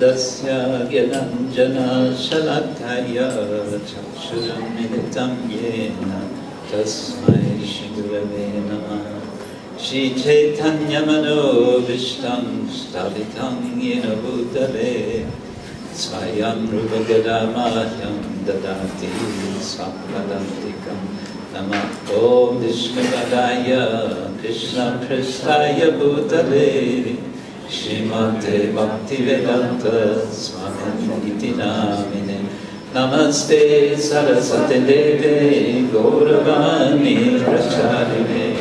Tasya Gyananjana Shalakaya Chakshuram Militam Yena Tasmai Shigurave Namah Shri Chaitanya Manobishtam Sthapitam Yena Bhutale Swayam Rupa Gadamahyam Dadati Svapadantikam Namah Om Vishnupadaya Krishna Prasthaya Bhutale Srimate Bhaktivedanta Swami Iti Namine Namaste Saraswati Deve Gauravani Pracharine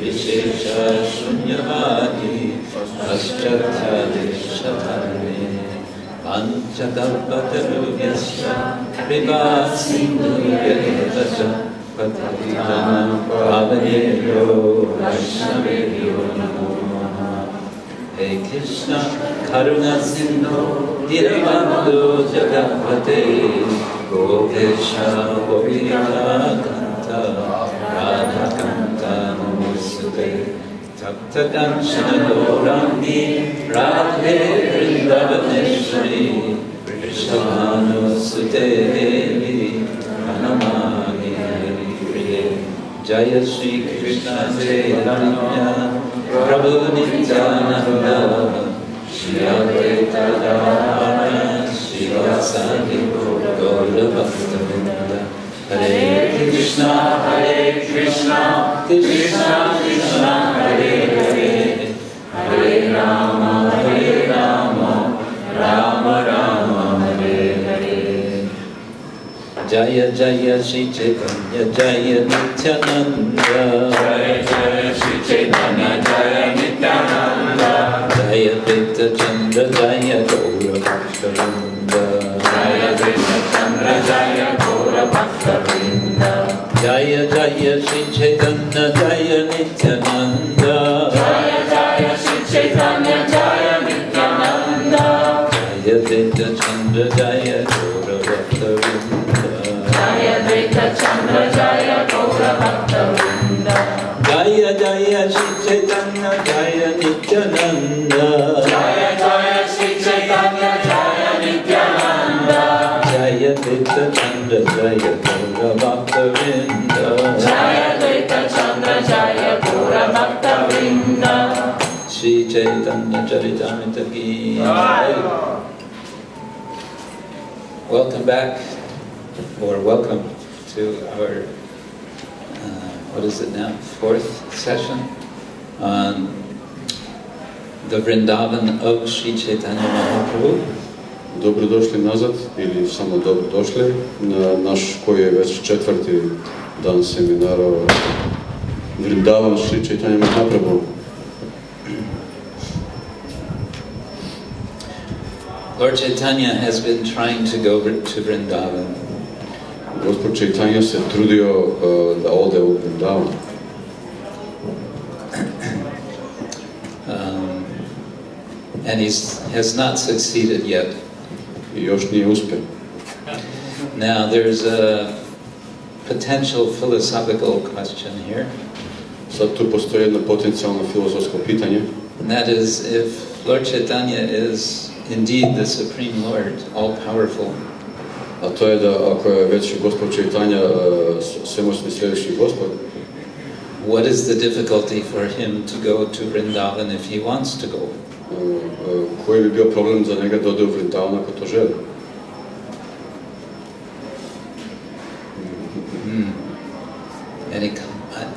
Vishesha Shunyavadi Paschatya Shatharine Panchakalpatarubhyasya Kripa Sindhu Yadavacha Patitana Pavaneyo Vaishnavyo Namo Hey Krishna, Karuna Sindhu, Dhinabandhu Jagapate, Gopesha, Gopika Kanta, Radha Kanta Namosute, Tapta Kanchana Gaurani, Radhe Vrindavaneshwari, Vrishabhanu Sute Devi, Pranamami Hari Priye, Jaya Shri Krishna Chaitanya, Prabhu Nityananda, Shri Advaita Gadadhara, Shri Vasadi Gaura Bhaktavinda, Hare Krishna, Krishna Krishna, Hare Hare, Hare Rama, Rama Rama, Hare Hare. Jaya Jaya Shri Chaitanya, Jaya Nityananda, Jaya Jaya Shri Chaitanya, Jaya Nityananda, Jaya Advaita Chandra, Jaya Gaura Bhaktavinda, Jaya Advaita Chandra, Jaya Gaura Bhaktavinda, Jaya Jaya Shri Chaitanya, Jaya Nityananda, Jaya Jaya Shri Chaitanya, Jaya Nityananda, Jaya Advaita Chandra, Jaya Gaura Bhaktavinda, Jaya Advaita Chandra, Jaya Gaura Bhaktavinda, Jaya Jaya Shri Chaitanya, Jaya Nityananda, Jaya Jaya Shri Chaitanya, Jaya Nityananda, Jaya Advaita Chandra, Jaya Gaura Bhaktavinda, Jaya Advaita Chandra, Jaya Gaura Bhaktavinda, Shri Chaitanya Charitamrita Ki Jai. Welcome back, or welcome to our, what is it now, fourth session on the Vrindavan of Shri Chaitanya Mahaprabhu. Dobrodošli nazad, ili samo dobrodošli na naš koji je već četvrti dan seminara o Vrindavan Shri Chaitanya Mahaprabhu. Lord Chaitanya has been trying to go to Vrindavan. Gospod Chaitanya se trudio da ode u Vrindavan. And he has not succeeded yet. I još nije uspio. Now there's a potential philosophical question here. Sad tu postoji jedno potencijalno filozofsko pitanje. And that is, if Lord Chaitanya is indeed the Supreme Lord, all-powerful, A to je da ako je već Gospod Chaitanya svemoćni svevišnji Gospod, what is the difficulty for him to go to Vrindavan if he wants to go? Koji bi bio problem za njega da ode u Vrindavan ako to želi?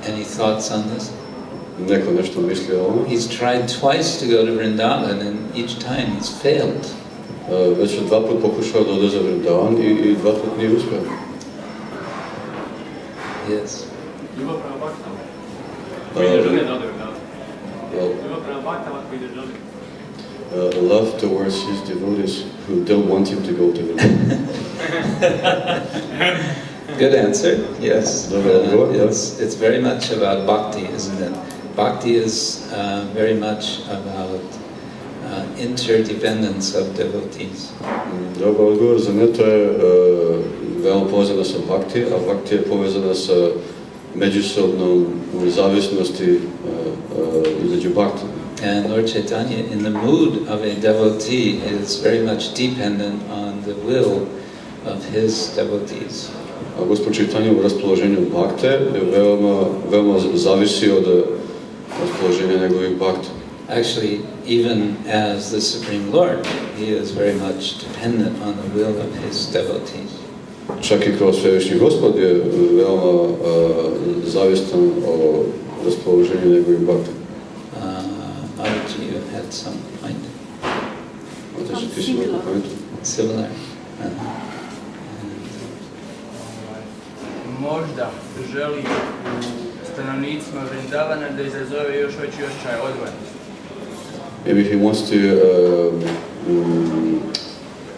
Any thoughts on this? Neko nešto misli o ovome? He's tried twice to go to Vrindavan and each time he's failed. Već je dva put pokušao da ode za Vrindavan i dva put nije uspio. Yes. Ljubav prema baktama. Koji ne žele da ode Vrindavan. Ljubav prema baktama koji ne žele. Love towards his devotees who don't want him to go to Vrindavan. Good answer. Yes. It's very much about bhakti, isn't it? Bhakti is very much about interdependence of devotees. Dobar odgovor za mene, to je veoma povezano sa bhakti, a bhakti je povezana sa međusobnom zavisnosti između bhakti. And Lord Chaitanya, in the mood of a devotee, is very much dependent on the will of his devotees. A Gospod Chaitanya u raspoloženju bhakte je veoma zavisi od raspoloženja njegovih bhakta. Actually, even as the Supreme Lord, he is very much dependent on the will of his devotees. Čak i kao svevišnji Gospod je veoma zavistan o raspoloženju njegovih bhakta. Mataji, you had some point? Mataji, ti si imao point? Similar. Možda želi stanovnicima Vrindavana da izazove još veći osjećaj odvojenosti. Maybe he wants to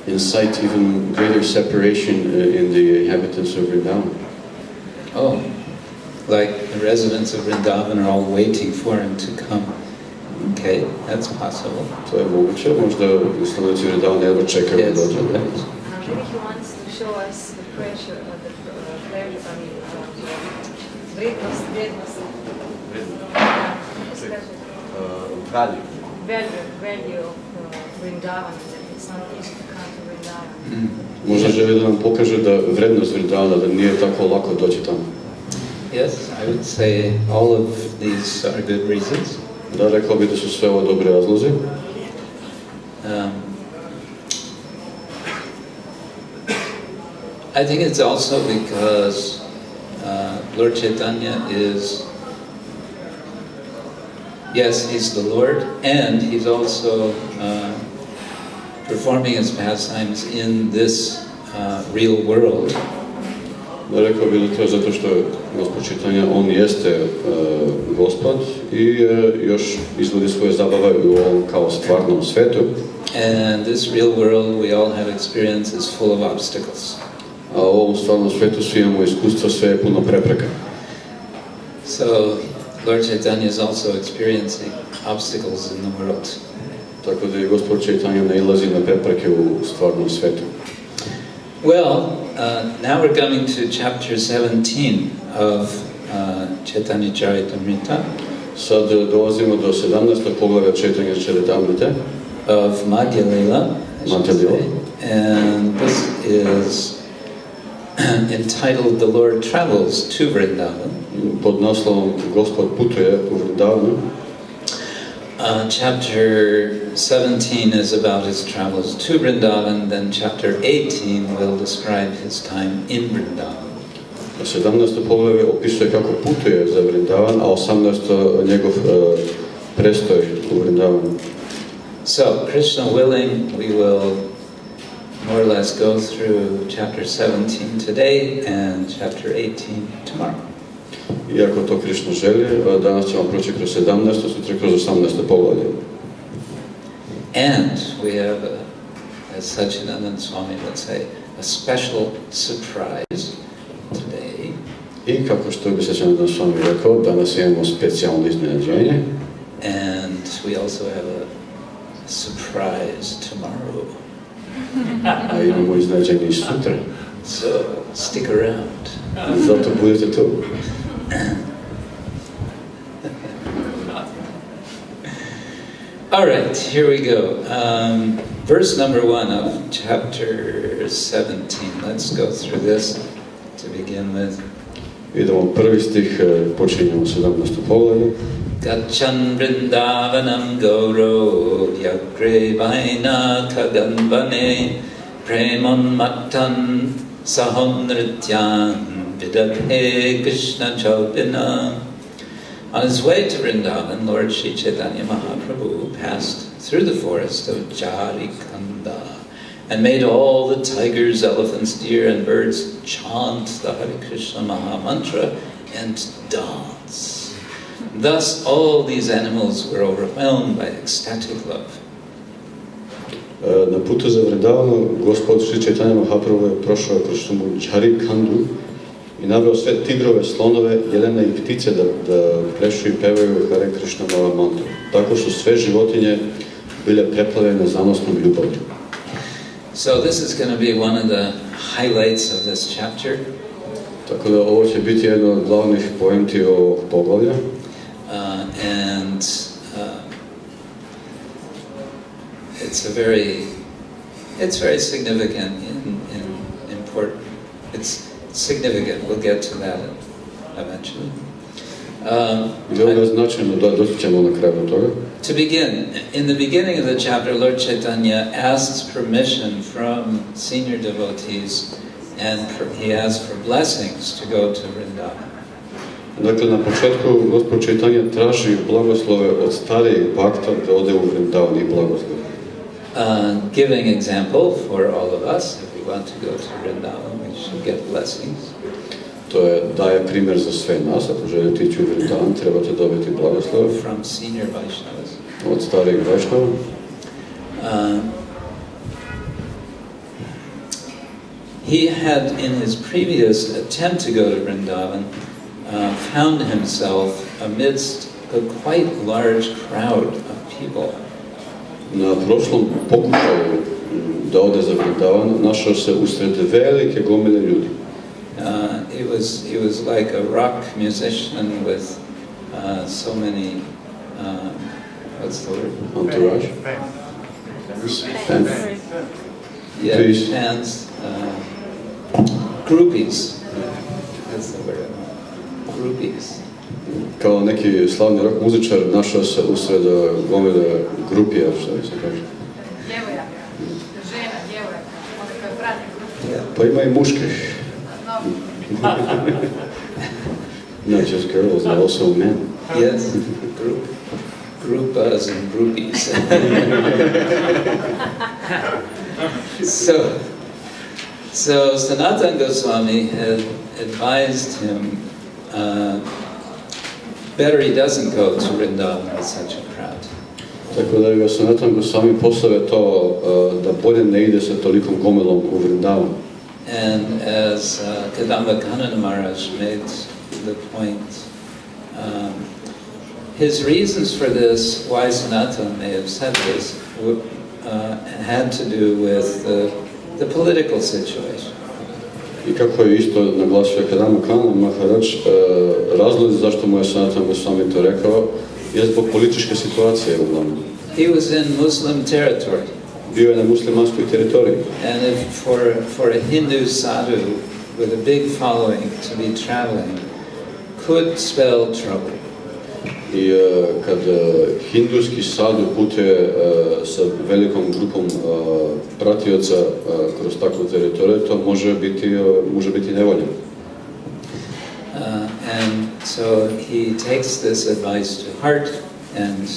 incite even greater separation in the inhabitants of Vrindavan. Oh, like the residents of Vrindavan are all waiting for him to come. Okay, that's possible. To je moguće, možda stanovnici Vrindavana jedva čekaju da dođe. Maybe he wants to show us the pressure of the value of Vrindavan, that it's not easy to come to Vrindavan. Možda želi da nam pokaže da vrednost Vrindavana, da nije tako lako doći tamo. Yes, I would say all of these are good reasons. Da, rekao bih da su sve ovo dobre razlozi. I think it's also because Lord Chaitanya is, yes, he's the Lord, and he's also performing his pastimes in this real world. Da, rekao bih da to je zato što je Gospod Chaitanya, on jeste Gospod i još izvodi svoje zabave u ovom kao stvarnom svetu. And this real world we all have experience is full of obstacles. A u ovom stvarnom svetu svi imamo iskustva, sve je puno prepreka. So Lord Chaitanya is also experiencing obstacles in the world. Tako da i Gospod Chaitanya nailazi na prepreke u stvarnom svetu. Well, now we're coming to chapter 17 of Chaitanya Charitamrita. Sad dolazimo do 17. poglavlja Chaitanya Charitamrite. Of Madhya Lila, and this is entitled "The Lord Travels to Vrindavan." Pod naslovom Gospod putuje u Vrindavanu. Chapter 17 is about his travels to Vrindavan, then chapter 18 will describe his time in Vrindavan. 17. poglavlje opisuje kako putuje za Vrindavan, a 18. njegov prestoj u Vrindavanu. So, Krishna willing, we will more or less go through chapter 17 today and chapter 18 tomorrow. Iako to Krishna želi, danas ćemo proći kroz 17. sutra kroz 18. poglavlje. And we have, as Satchidananda Swami would say, a special surprise today. I kako što bi Satchidananda Swami rekao, danas imamo specijalno iznenađenje. And we also have a surprise tomorrow. A imamo iznenađenje i sutra. So, stick around. Zato budete tu. All right, here we go. Verse number 1 of chapter 17. Let's go through this to begin with. Idemo prvi stih, počinjemo 17. poglavlje. Gachan Vrindavanam Gauro Yagre Vaina Kaganvane Premon Mattan Sahon Nrityan Vidabhe Krishna Chaupina. On his way to Vrindavan, Lord Sri Chaitanya Mahaprabhu passed through the forest of Jarikanda and made all the tigers, elephants, deer, and birds chant the Hare Krishna Maha Mantra and dance. Thus all these animals were overwhelmed by ecstatic love. Na putu za Vrindavanu, Gospod Sri Chaitanya Mahaprabhu je prošao kroz šumu Jharikandu i naveo sve tigrove, slonove, jelene i ptice da plešu i pevaju Hare Krishna Maha Mantru. Tako su sve životinje bile preplavljene zanosnom ljubavlju. So this is going to be one of the highlights of this chapter. Tako da ovo će biti jedno od glavnih poenti ovog poglavlja. it's very significant in important. It's significant. We'll get to that eventually. To begin, in the beginning of the chapter, Lord Chaitanya asks permission from senior devotees, and he asks for blessings to go to Vrindavan. Dakle, na početku Gospod Chaitanya traži blagoslove od starijih bhakta da ode u Vrindavan i blagoslove. Giving example for all of us, if we want to go to Vrindavan, we should get blessings. To je daje primjer za sve nas, ako želite ići u Vrindavan, trebate dobiti blagoslove. From senior Vaishnavas. Od starijih Vaishnava. He had, in his previous attempt to go to Vrindavan, found himself amidst a quite large crowd of people. Na prošlom pokušaju da ode za Vrindavan, našao se usred velike gomile ljudi. He was like a rock musician with so many, what's the word? Entourage? Fans. Yeah, fans. Groupies. That's the word. Groupies. Kao neki slavni rock muzičar našao se usred gomile grupija, što bi se kaže. Djevojaka, žena, djevojaka, one koje prate grupu. Pa ima i muških. Not just girls, but also men. Yes, groupas and groupies. So Sanatana Goswami had advised him, better he doesn't go to Vrindavan with such a crowd. Tako da ga Sanatana Goswami posavjetovao da bolje ne ide sa tolikom gomilom u Vrindavan. And as Kadamba Kanana Maharaj made the point, his reasons for this, why Sanatana may have said this, had to do with the political situation. I kako je isto naglasio Kadamba Kanana Maharaj, razlozi zašto mu je Sanatana Goswami to rekao, je zbog političke situacije uglavnom. He was in Muslim territory. Bio je na muslimanskoj teritoriji. And if for a Hindu sadhu with a big following to be traveling could spell trouble. I kad hinduski sadhu putuje sa velikom grupom pratioca kroz takvu teritoriju, to može biti nevolja. And so he takes this advice to heart, and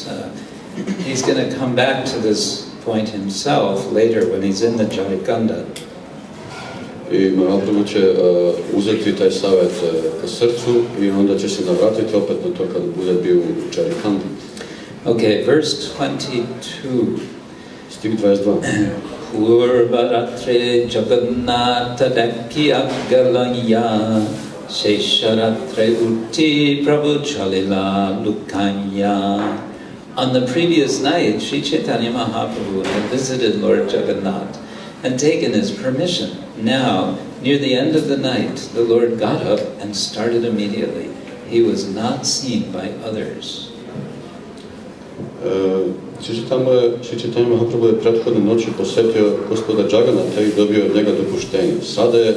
he's going to come back to this point himself later when he's in the Jarikanda. I Mahaprabhu će uzeti taj savjet ka srcu i onda će se navratiti opet na to kad bude bio u Jarikandi. Okay, verse 22. Stih 22. Purvaratre Jagannatha Dakya Galanya Shesharatre Utti Prabhu Chalila Lukanya. On the previous night, Sri Chaitanya Mahaprabhu had visited Lord Jagannath and taken his permission. Now, near the end of the night, the Lord got up and started immediately. He was not seen by others. Sri Chaitanya Mahaprabhu je prethodne noći posjetio gospoda Jagannatha i dobio od njega dopuštenje. Sada je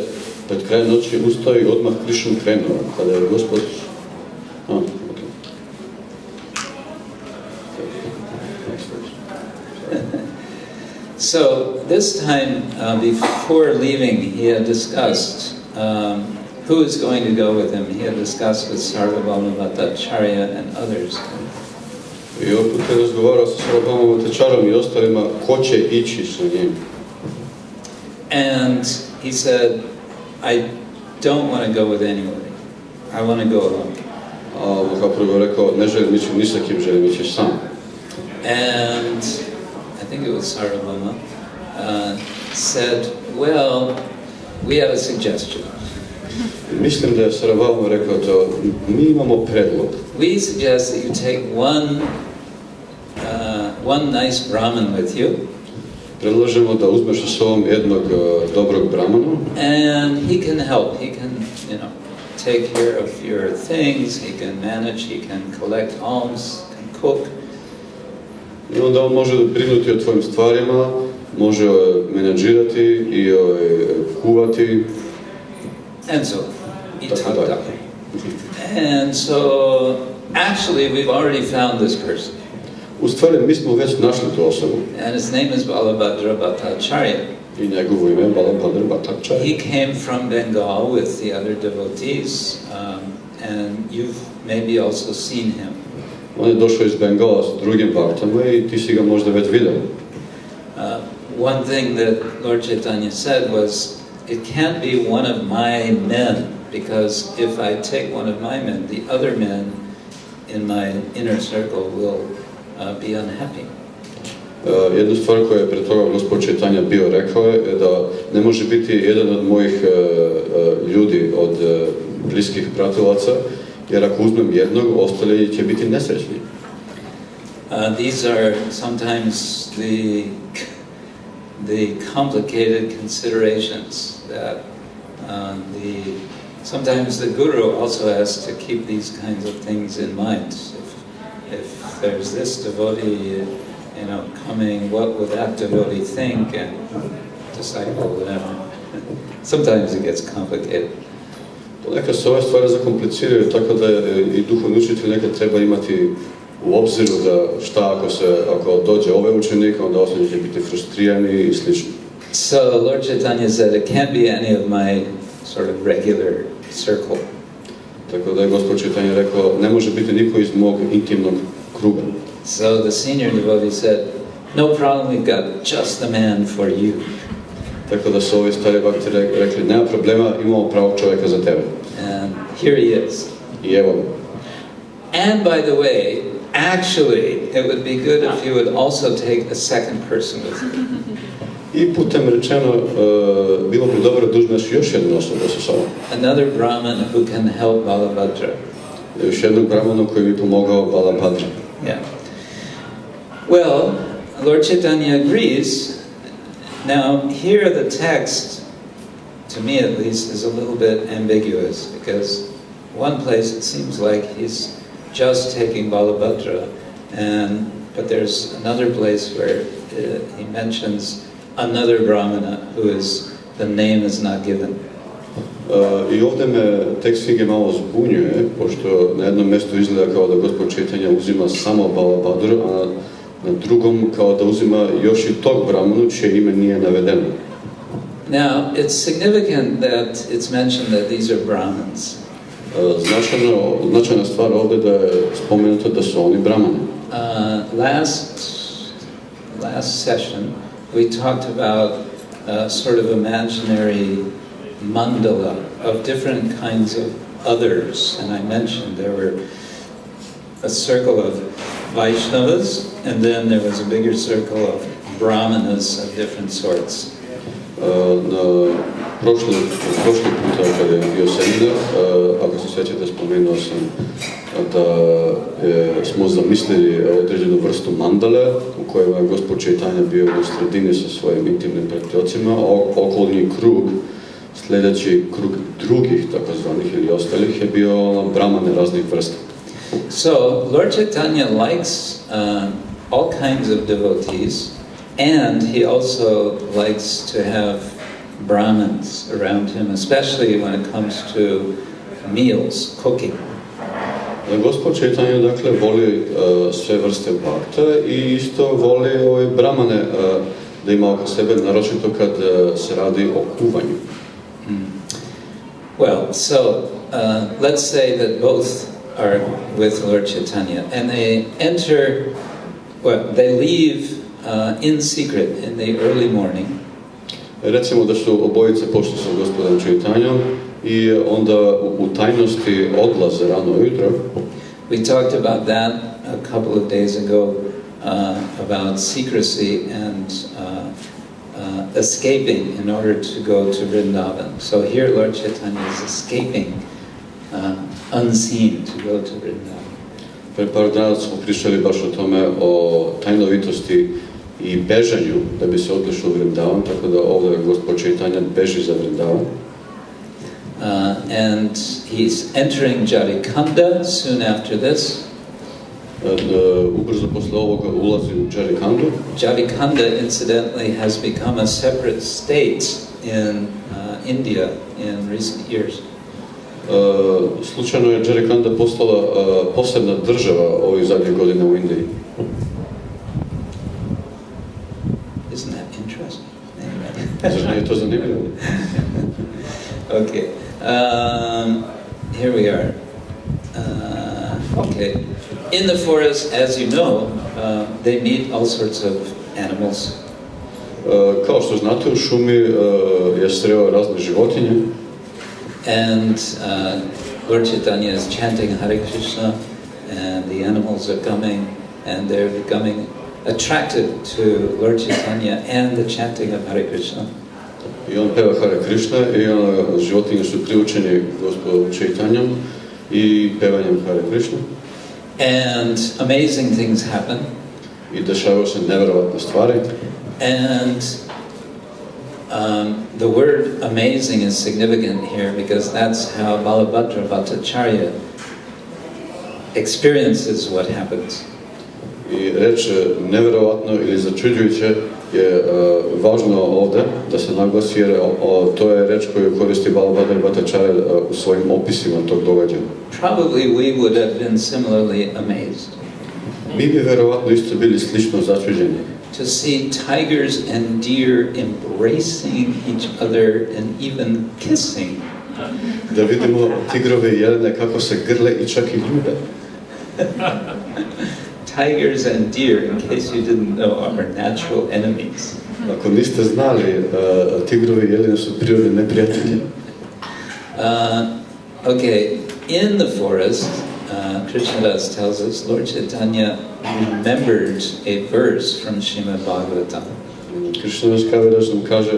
pred kraj noći ustao i odmah Krišnu krenuo. Kada je gospod... So this time, before leaving, he had discussed who is going to go with him. He had discussed with Sarvabhauma Bhattacharya and others. I opet je razgovarao sa Sarvabhauma Bhattacharyom i ostalima ko će ići sa njim. And he said, I don't want to go with anybody. I want to go alone. A Mahaprabhu je rekao, ne želim ići ni sa kim, želim ići sam. And I think it was Sarvabhauma, said, well, we have a suggestion. Mislim da je Sarvabhauma rekao to, mi imamo predlog. We suggest that you take one nice Brahmin with you. Predlažemo da uzmeš sa sobom jednog dobrog Brahmana. And he can help. He can, take care of your things. He can manage. He can collect alms. Can cook. I onda on može brinuti o tvojim stvarima, može menadžirati i kuvati. And so, and so, actually, we've already found this person. U stvari, mi smo već našli tu osobu. And his name is Balabhadra Bhattacharya. I njegovo ime je Balabhadra Bhattacharya. He came from Bengal with the other devotees, and you've maybe also seen him. On je došao iz Bengala s drugim bhaktama i ti si ga možda već vidio. One thing that Lord Chaitanya said was, it can't be one of my men, because if I take one of my men, the other men in my inner circle will be unhappy. Jednu stvar koju je pre toga gospod Chaitanya bio rekao je da ne može biti jedan od mojih ljudi, od bliskih pratilaca, jer ako uzmem jednog, ostali će biti nesrećni. These are sometimes the complicated considerations that sometimes the guru also has to keep these kinds of things in mind. If there's this devotee, coming, what would that devotee think, and disciple, whatever. Sometimes it gets complicated. Ponekad se ove stvari zakompliciraju, tako da i duhovni učitelj nekad treba imati u obziru da ako dođe ovaj učenik, onda ostali će biti frustrirani i slično. So Lord Chaitanya said it can't be any of my sort of regular circle. Tako da je gospod Chaitanya rekao, ne može biti niko iz mog intimnog kruga. So the senior devotee said, no problem, we've got just the man for you. Tako da su ovi stari bhakti rekli, nema problema, imamo pravog čovjeka za tebe. And here he is. I evo. And by the way, actually, it would be good if you would also take a second person with you. I putem rečeno, bilo bi dobro da uzmeš još jednu osobu sa sobom. Another Brahman who can help Balabhadra. Još jednog Brahmana koji bi pomogao Balabhadri. Yeah. Well, Lord Chaitanya agrees. Now, here the text, to me at least, is a little bit ambiguous, because one place it seems like he's just taking Balabhadra, but there's another place where he mentions another Brahmana the name is not given. I ovdje me tekst knjige malo zbunjuje, pošto na jednom mjestu izgleda kao da gospod Chaitanya uzima samo Balabhadru, a na drugom kao da uzima još i tog Brahmanu, čije ime nije navedeno. Now, it's significant that it's mentioned that these are Brahmins. Značajna stvar ovdje da je spomenuto da su oni Brahmani. Last session, we talked about sort of imaginary mandala of different kinds of others, and I mentioned there were a circle of Vaishnavas, and then there was a bigger circle of Brahmanas of different sorts. Prošli puta kada je bio seminar, ako se sjećate, spomenuo sam da smo zamislili određenu vrstu mandale u kojoj je gospod Chaitanya bio u sredini sa svojim intimnim pratiocima, a okolni krug, sljedeći krug drugih takozvanih ili ostalih je bio brahmane raznih vrsta. So Lord Chaitanya likes all kinds of devotees, and he also likes to have Brahmins around him, especially when it comes to meals, cooking. Gospod Chaitanya dakle voli sve vrste bhakta i isto voli brahmane da ima oko sebe, naročito kad se radi o kuvanju. Well, so let's say that both are with Lord Chaitanya, and they leave in secret in the early morning. Recimo da su obojice pošli sa gospodom Chaitanyom i onda u tajnosti odlaze rano ujutro. We talked about that a couple of days ago, about secrecy and escaping in order to go to Vrindavan. So here Lord Chaitanya is escaping unseen to go to Vrindavan. Pre par dana smo pričali baš o tome, o tajnovitosti i bežanju da bi se otišao u Vrindavan, tako da ovdje gospod Chaitanya beži za Vrindavan. And he's entering Jharikanda soon after this. Ubrzo posle ovoga ulazi u Jharikandu. Jharikanda, incidentally, has become a separate state in India in recent years. Slučajno je Jharikanda postala posebna država ovih zadnjih godina u Indiji. Isn't that interesting? Zar nije to zanimljivo? Okay. Here we are. Okay. In the forest, as you know, they meet all sorts of animals. Kao što znate, u šumi je sreo razne životinje. And Lord Chaitanya is chanting Hare Krishna, and the animals are coming, and they're becoming attracted to Lord Chaitanya and the chanting of Hare Krishna. I on peva Hare Krishna i životinje su priučeni gospodu Chaitanjom i pevanjem Hare Krishna. And amazing things happen. I dešavaju se nevjerovatne stvari. And the word amazing is significant here because that's how Balabhadra Bhattacharya experiences what happens. I reč nevjerovatno ili začuđujuće je važno ovdje da se naglasi jer to je reč koju koristi Balabhadra Bhattacharya u svojim opisima tog događaja. Probably we would have been similarly amazed. Mi bi vjerovatno isto bili slično začuđeni. To see tigers and deer embracing each other and even kissing. Da vidimo tigrove i jelene kako se grle i čak i ljube. Tigers and deer, in case you didn't know, are natural enemies. Ako niste znali, tigrovi i jelene su prirodni neprijatelji. Okay, in the forest, Krishnadas tells us, Lord Chaitanya remembered a verse from Srimad Bhagavatam. Krishnadas Kaviraj nam kaže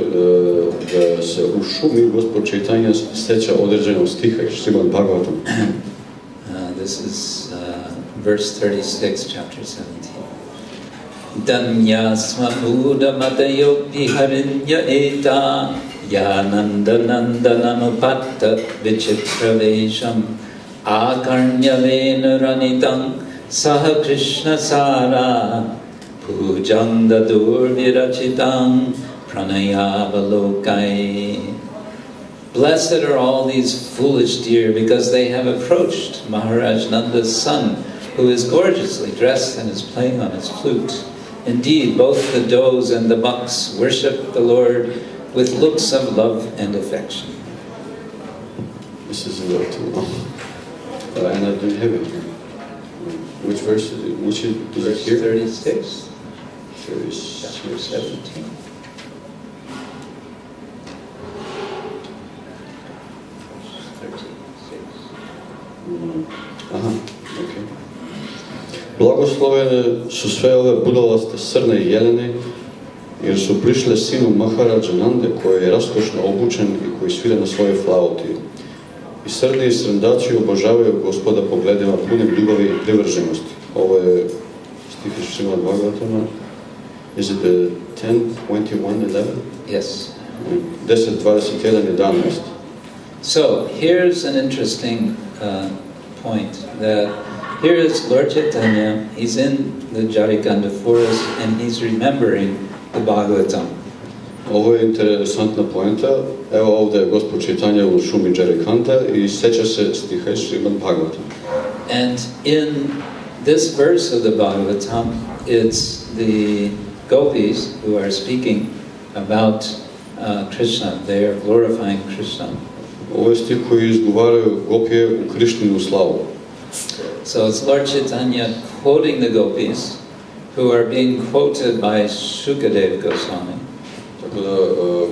da se u šumi Gospod Chaitanya sjeća određenog stiha iz Srimad Bhagavatam. This is verse 36, chapter 17. Danyasma udamatayopi harinya eta yanandanandananupatta vichitravesham akarnyavena ranitang saha Krishna sara pujang dadur virachitang pranayavalokai. Blessed are all these foolish deer because they have approached Maharaj Nanda's son, who is gorgeously dressed and is playing on his flute. Indeed, both the does and the bucks worship the Lord with looks of love and affection. This is a little too long. And I don't have it here. Which verse is it? Which is Verse it here? 36, 36. chapter 17. Aha, okay. Blagoslovene su sve ove budalaste srne i jelene, jer su prišle sinu Maharaja Nande, koji je raskošno obučen i koji svira na svojoj flauti. I srni i srndači obožavaju Gospoda pogledima punim ljubavi i privrženosti. Ovo je stih iz Srimad Bhagavatama. Is it the 10, 21, 11? Yes. 10, 21, 11. So, here's an interesting point, that here is Lord Chaitanya, he's in the Jharikanda forest and he's remembering the Bhagavatam. Ovo je interesantna poenta. Evo ovdje je Gospod Chaitanya u šumi Jharikanda i sjeća se stiha iz Srimad Bhagavatam. And in this verse of the Bhagavatam, it's the gopis who are speaking about Krishna. They are glorifying Krishna. Ovo je stih koji izgovaraju gopije u Krišninu slavu. So it's Lord Chaitanya quoting the gopis who are being quoted by Shukadev Goswami. Tako da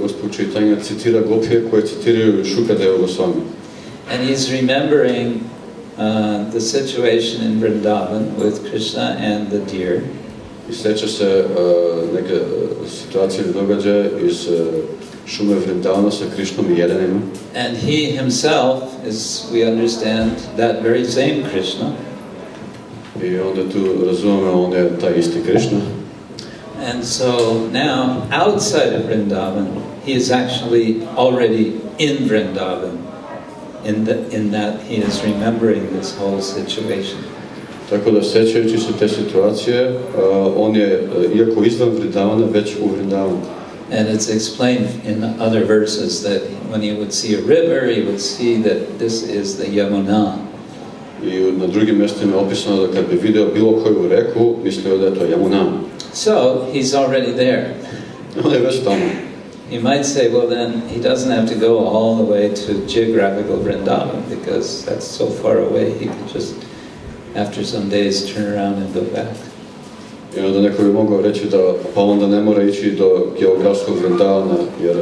Gospod Chaitanya citira gopije koje citiraju Shukadeva Goswami. And he's remembering the situation in Vrindavan with Krishna and the deer. I sjeća se neke situacije ili događaje iz šume Vrindavana sa Krišnom i jelenima. And he himself is, we understand, that very same Krishna. I onda tu razumemo, on je taj isti Krišna. And so now, outside of Vrindavan, he is actually already in Vrindavan, in that he is remembering this whole situation. Tako da, sjećajući se te situacije, on je, iako izvan Vrindavana, već u Vrindavanu. And it's explained in other verses that when he would see a river, he would see that this is the Yamuna. I na drugim mjestima je opisano da kad bi vidio bilo koju reku, mislio da je to Yamuna. So, he's already there. On je već tamo. You might say, well then, he doesn't have to go all the way to geographical Vrindavan because that's so far away, he could just, after some days, turn around and go back. I onda neko bi mogao reći da pa onda ne mora ići do geografskog Vrindavana jer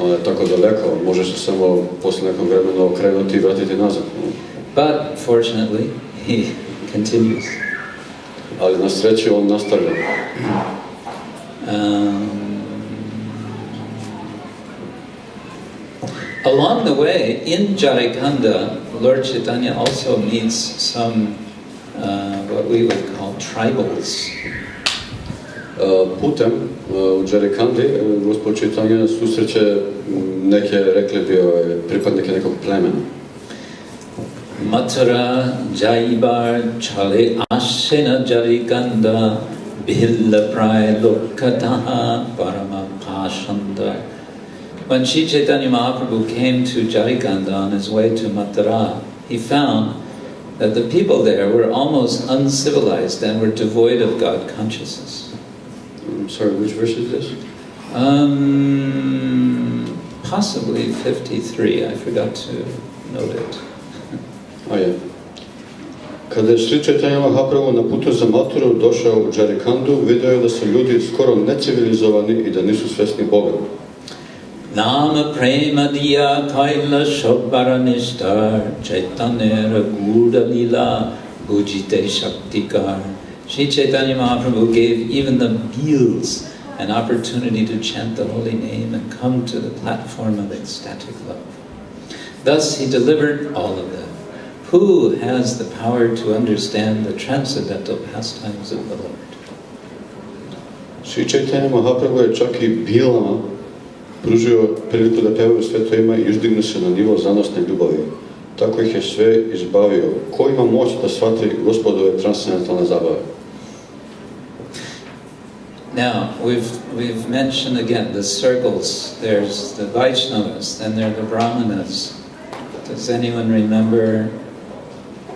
on je tako daleko, može se samo posle nekog vremena okrenuti i vratiti nazad. But fortunately, he continues. Ali na sreću on nastavlja. Along the way, in Jharikanda, Lord Chaitanya also meets some what we would call tribals. Putem u Jharikandi Gospod Chaitanya susreće neke, rekli bi, pripadnike nekog plemena. Mathura Jaibar Chale Ashena Jharikanda Bhilla Pray Lokataha Parama Pashanda. When Sri Chaitanya Mahaprabhu came to Jharikanda on his way to Mathura, he found that the people there were almost uncivilized and were devoid of God consciousness. I'm sorry, which verse is this? Possibly 53, I forgot to note it. Kada je Sri Chaitanya Mahaprabhu na putu za Mathuru došao u Jharikandu, vidio je da su ljudi skoro necivilizovani i da nisu svesni Boga. Nama prema diya kaila shobharanishtar Chaitanya guda lila bhujite shaktikar. Sri Chaitanya Mahaprabhu gave even the beels an opportunity to chant the holy name and come to the platform of ecstatic love. Thus he delivered all of them. Who has the power to understand the transcendental pastimes of the Lord? Sri Chaitanya Mahaprabhu je čak i bilama pružio priliku da pevaju sveto ime i uzdignu se na nivo zanosne ljubavi. Tako ih je sve izbavio. Ko ima moć da shvati Gospodove transcendentalne zabave? Now, we've mentioned again the circles. There's the Vaishnavas, then there are the Brahmanas. Does anyone remember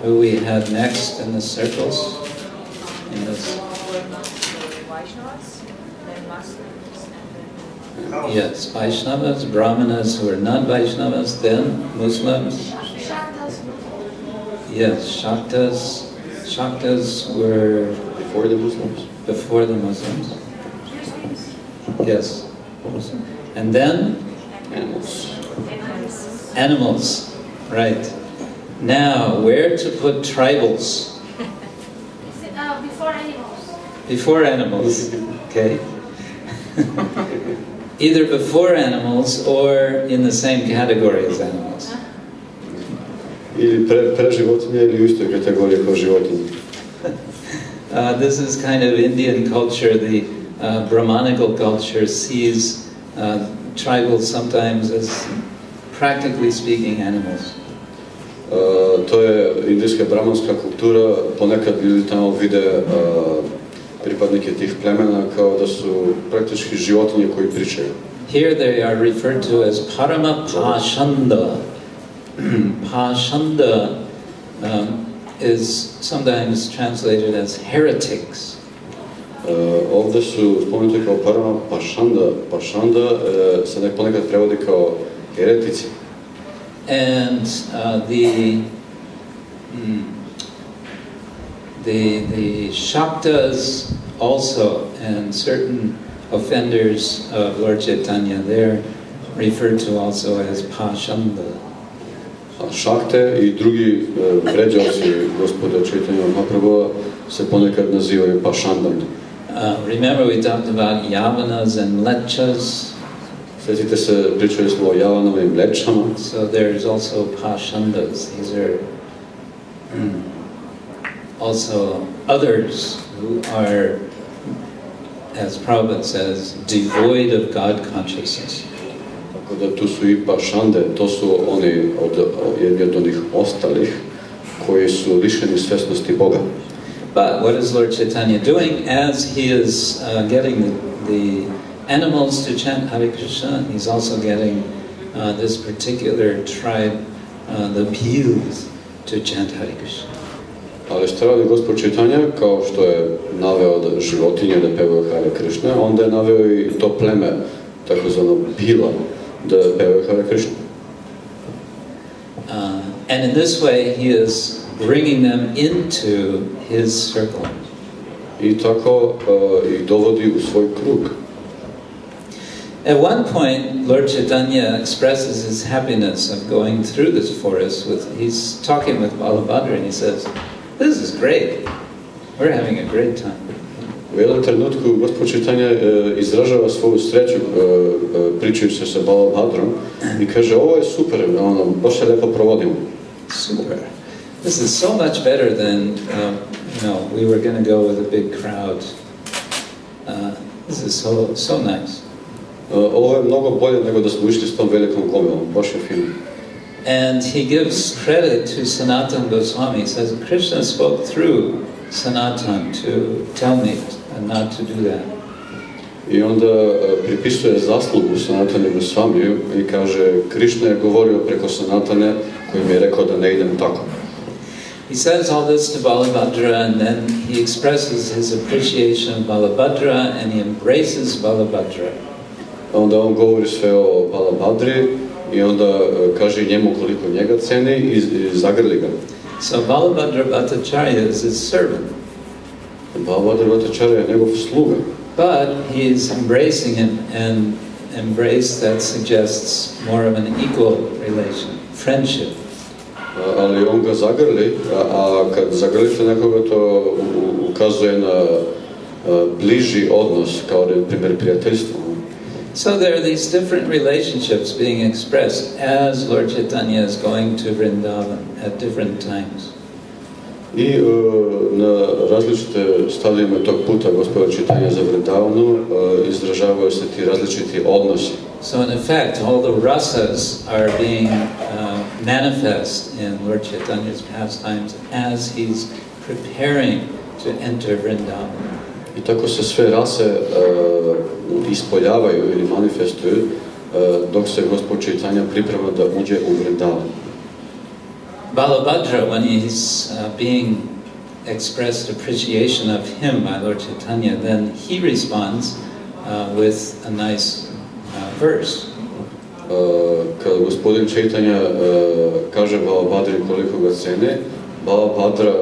who we had next in the circles? In this? Yes, Vaishnavas, Brahmanas who are not Vaishnavas, then Muslims. Yes, Shaktas. Shaktas were Before the Muslims. Before the Muslims. Yes. And then? Animals. Animals. Right. Now, where to put tribals? Before animals. Before animals. Okay. Either before animals or in the same category as animals. Ili pre životinje ili u istoj kategoriji kao životinje. This is kind of Indian culture. The Brahmanical culture sees tribals sometimes as, practically speaking, animals. To je indijska brahmanska kultura, ponekad ljudi tamo vide pripadnike tih plemena kao da su praktički životinje koji pričaju. Here they are referred to as Parama Pashanda. Pashanda is sometimes translated as heretics. Ovdje su spomenuti kao Parama Pashanda. Pashanda se ponekad prevodi kao heretici. And the Shaktas also, and certain offenders of Lord Chaitanya, they're referred to also as Pashanda. Šakte i drugi vređalci Gospoda Chaitanya Mahaprabhu se ponekad nazivaju Pashandami. Remember we talked about Yavanas and Mlechas. Sjetite se, pričali smo o Javanama i Mlečama. So there's also Pashandas. These are also others who are, as Prabhupada says, devoid of God consciousness. Tako da tu su i Pašande, to su oni jedni od onih ostalih koji su lišeni svjesnosti Boga. But what is Lord Chaitanya doing as he is getting the animals to chant Hare Krishna? He's also getting this particular tribe, the Bhils, to chant Hare Krishna. Ali što radi Gospod Chaitanya, kao što je naveo da životinje da pevaju Hare Krishna, onda je naveo i to pleme, takozvano Bhila, da pevaju Hare Krishna. And in this way he is bringing them into his circle. I tako ih dovodi u svoj krug. At one point, Lord Chaitanya expresses his happiness of going through this forest. He's talking with Balabhadra and he says, "This is great. We're having a great time." U jednom trenutku Gospod Chaitanya izražava svoju sreću pričajući se sa Balabhadrom i kaže, ovo je super, baš se lepo provodimo. Super. This is so much better than, we were going to go with a big crowd. This is so nice. Ovo je mnogo bolje nego da smo išli s tom velikom gomilom, baš je fino. And he gives credit to Sanatana Goswami. He says, Krishna spoke through Sanatan to tell me not to do that. I onda pripisuje zaslugu Sanatane Goswamiju i kaže, Krishna je govorio preko Sanatane koji mi je rekao da ne idem tako. He says all this to Balabhadra and then he expresses his appreciation of Balabhadra and he embraces Balabhadra. Onda on govori sve o Balabhadri i onda kaže njemu koliko njega ceni i zagrli ga. So Balabhadra Bhattacharya is his servant. Balabhadra Bhattacharya je njegov sluga. But he is embracing him, and embrace that suggests more of an equal relation, friendship. Ali on ga zagrli, a kad zagrlite nekoga to ukazuje na bliži odnos, kao na primjer prijateljstvo. So there are these different relationships being expressed as Lord Chaitanya is going to Vrindavan at different times. I na različite stadijima tog puta Gospoda Chaitanya za Vrindavanu izražavaju se ti različiti odnosi. So in effect, all the rasas are being manifest in Lord Chaitanya's pastimes as he's preparing to enter Vrindavan. I tako se sve rase ispoljavaju ili manifestuju dok se Gospod Chaitanya priprema da uđe u Vrindavan. Balabhadra, when he's being expressed appreciation of him by Lord Chaitanya, then he responds with a nice verse. Kad gospodin Chaitanya kaže Balabhadri koliko ga cene, Balabhadra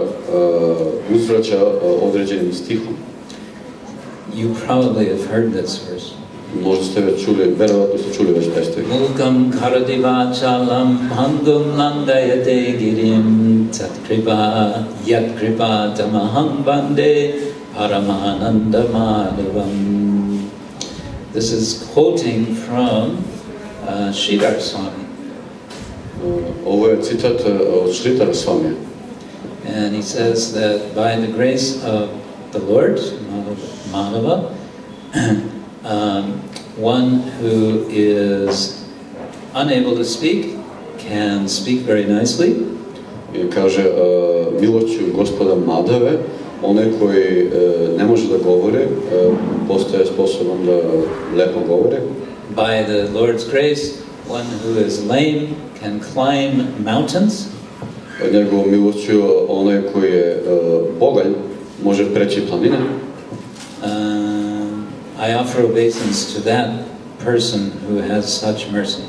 uzvraća određenim stihom. You probably have heard this verse. Možda ste već čuli, verovatno ste čuli već taj stih. Mulkam karadivachalam bhangum landayate girim tat kripa yat kripa tamaham bande paramananda madhavam. This is quoting from Sridhar Swami. Ovo je citat od Sridhara Swamija. And he says that by the grace of the Lord, Madhava, one who is unable to speak can speak very nicely. I kaže, milošću gospoda Madhave, onaj koji ne može da govori, postaje sposoban da lepo govori. By the Lord's grace, one who is lame can climb mountains. Njegovom milošću, onaj koji je bogalj, može preći planine. I offer obeisance to that person who has such mercy.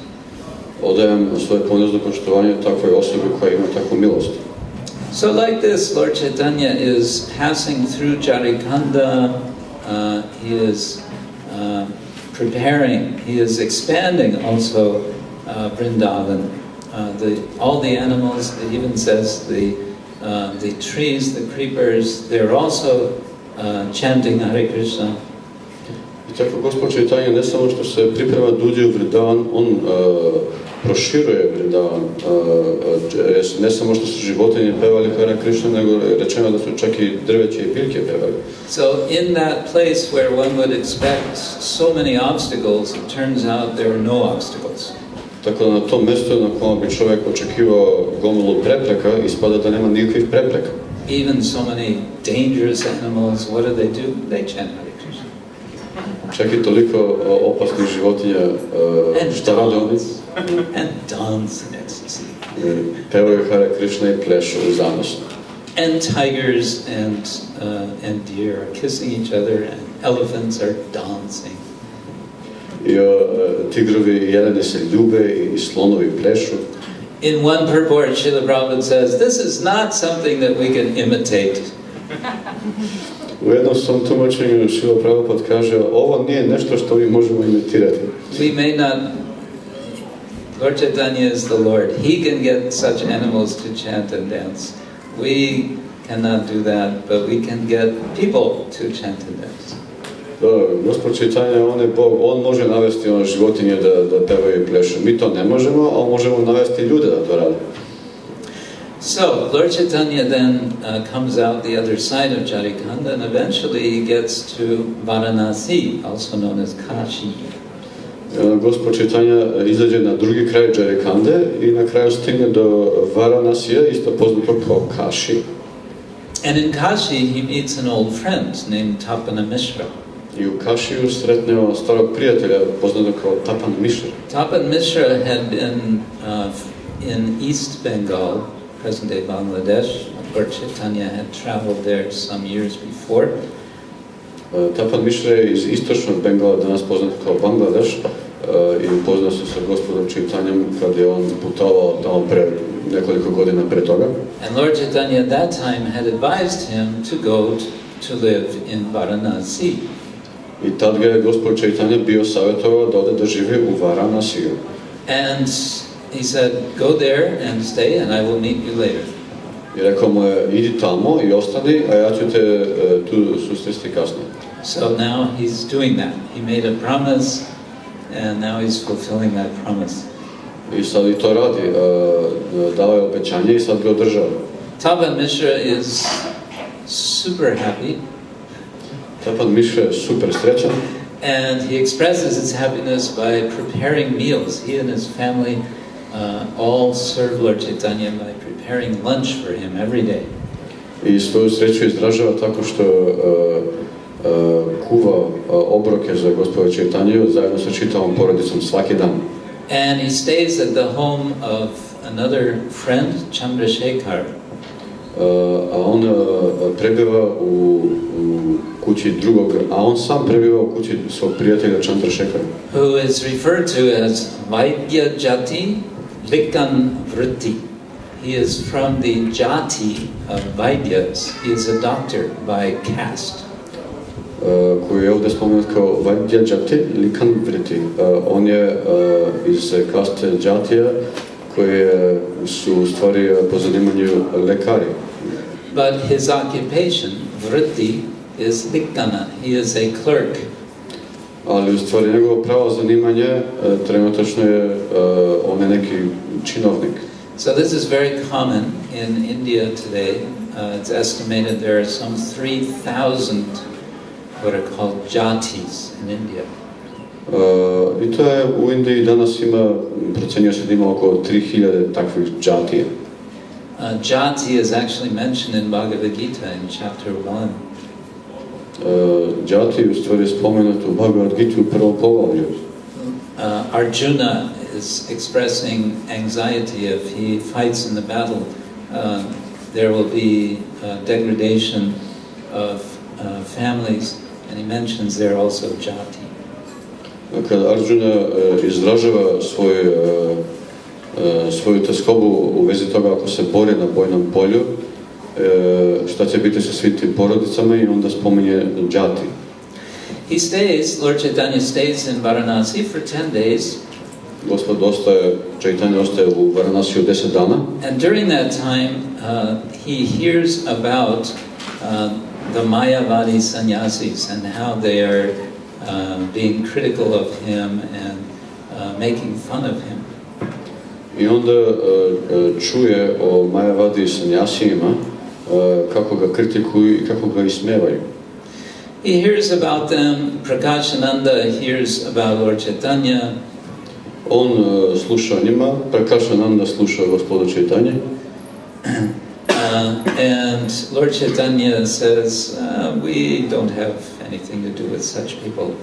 Odajem svoje ponizno poštovanje takvoj osobi koja ima takvu milost. So like this, Lord Chaitanya is passing through Jharikanda. He is preparing. He is expanding also Vrindavan. All the animals. It even says the trees, the creepers. They're also chanting Hare Krishna. I tako Gospod Chaitanya ne samo što se priprema da uđe u Vrindavan, on proširuje Vrindavan. Ne samo što su životinje pevali Hare Krishna, nego rečeno da su čak i drveće i biljke pevali. So in that place where one would expect so many obstacles, it turns out there are no obstacles. Tako da na tom mjestu na kojem bi čovjek očekivao gomilu prepreka, ispada da nema nikakvih prepreka. Even so many dangerous animals, what do? They chant Hare Krishna. Čak i toliko opasnih životinja, šta rade oni? And dance in ecstasy. Pevaju Hare Krishna i plešu u zanosu. And tigers and deer are kissing each other, and elephants are dancing. I tigrovi i jeleni se ljube i slonovi plešu. In one purport, Srila Prabhupada says, this is not something that we can imitate. U jednom svom tumačenju Srila Prabhupada kaže, ovo nije nešto što mi možemo imitirati. We may not. Lord Chaitanya is the Lord. He can get such animals to chant and dance. We cannot do that, but we can get people to chant and dance. Gospod Chaitanya, on je Bog, on može navesti one životinje da pevaju i plešu. Mi to ne možemo, ali možemo navesti ljude da to rade. So, Lord Chaitanya then comes out the other side of Jharikanda, and eventually he gets to Varanasi, also known as Kashi. Gospod Chaitanya izađe na drugi kraj Jharikande i na kraju stigne do Varanasija, isto poznato kao Kashi. And in Kashi he meets an old friend named Tapana Mishra. I u Kašiju sretneo starog prijatelja poznato kao Tapan Mishra. Tapan Mishra had been in East Bengal, present-day Bangladesh. Lord Chaitanya had traveled there some years before. Tapan Mishra je iz istočnog Bengala, danas poznat kao Bangladeš, i upoznao se sa gospodom Chaitanjem kad je on putovao tamo pre nekoliko godina pre toga. And Lord Chaitanya at that time had advised him to go to live in Varanasi. I tad ga je gospod Chaitanya bio savjetovao da ode da živi u Varanasiju. And he said, go there and stay and I will meet you later. I rekao mu je, idi tamo i ostani, a ja ću te tu susresti kasnije. So now he's doing that. He made a promise and now he's fulfilling that promise. I sad i to radi, dao je obećanje i sad ga održava. Tapan Mishra is super happy. Tapan Mishra je super srećan. And he expresses his happiness by preparing meals. He and his family all serve Lord Chaitanya by preparing lunch for him every day. I svoju sreću izražava tako što kuva obroke za gospoda Chaitanju zajedno sa čitavom porodicom svaki dan. And he stays at the home of another friend, Chandrasekhar. A on prebiva u kući drugog, a on sam prebiva u kući svog prijatelja Chandrasekhara. Who is referred to as Vaidya Jati Likan Vritti. He is from the Jati of Vaidyas. He is a doctor by caste. Koji je ovdje spomenut kao Vaidya Jati Likan Vritti. On je iz kaste Jatija koji su u stvari po zanimanju lekari. But his occupation, Vritti, is Likana. He is a clerk. Ali u stvari njegovo pravo zanimanje trenutačno je on je neki činovnik. So this is very common in India today. It's estimated there are some 3,000 what are called jatis in India. I to je u Indiji danas ima, procenjuje se da ima oko 3,000 takvih džatija. Jati is actually mentioned in Bhagavad Gita in chapter 1. Džati u stvari spomenut u Bhagavad Gita u prvom poglavlju. Arjuna is expressing anxiety if he fights in the battle. There will be degradation of families, and he mentions there also jati. Kad Arjuna izražava svoju teskobu u vezi toga ako se bori na bojnom polju, šta će biti sa svim tim porodicama, i onda spominje džati. He stays, Lord Chaitanya stays in Varanasi for 10 days. Gospod Chaitanya ostaje u Varanasiju 10 dana. And during that time, he hears about the Mayavadi sannyasis and how they are being critical of him and making fun of him. I onda čuje o Mayavadi sannyasijima, kako ga kritikuju i kako ga ismevaju. He hears about them. Prakashananda hears about Lord Chaitanya. On sluša njima, Prakashananda sluša gospodu Chaitanya. And Lord Chaitanya says, we don't have anything to do with such people.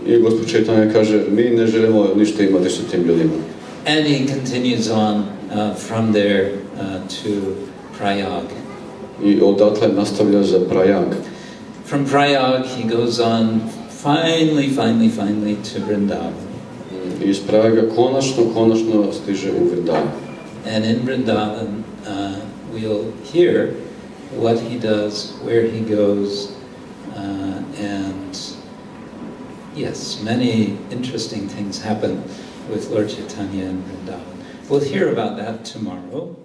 I gospod Chaitanya kaže, mi ne želimo ništa imati sa tim ljudima. And he continues on from there to Prayag. I odatle nastavlja za Prayag. From Prayag he goes on finally to Vrindavan. I iz Prayaga konačno stiže u Vrindavan. And in Vrindavan we'll hear what he does, where he goes, and yes, many interesting things happen with Lord Chaitanya in Vrindavan. We'll hear about that tomorrow.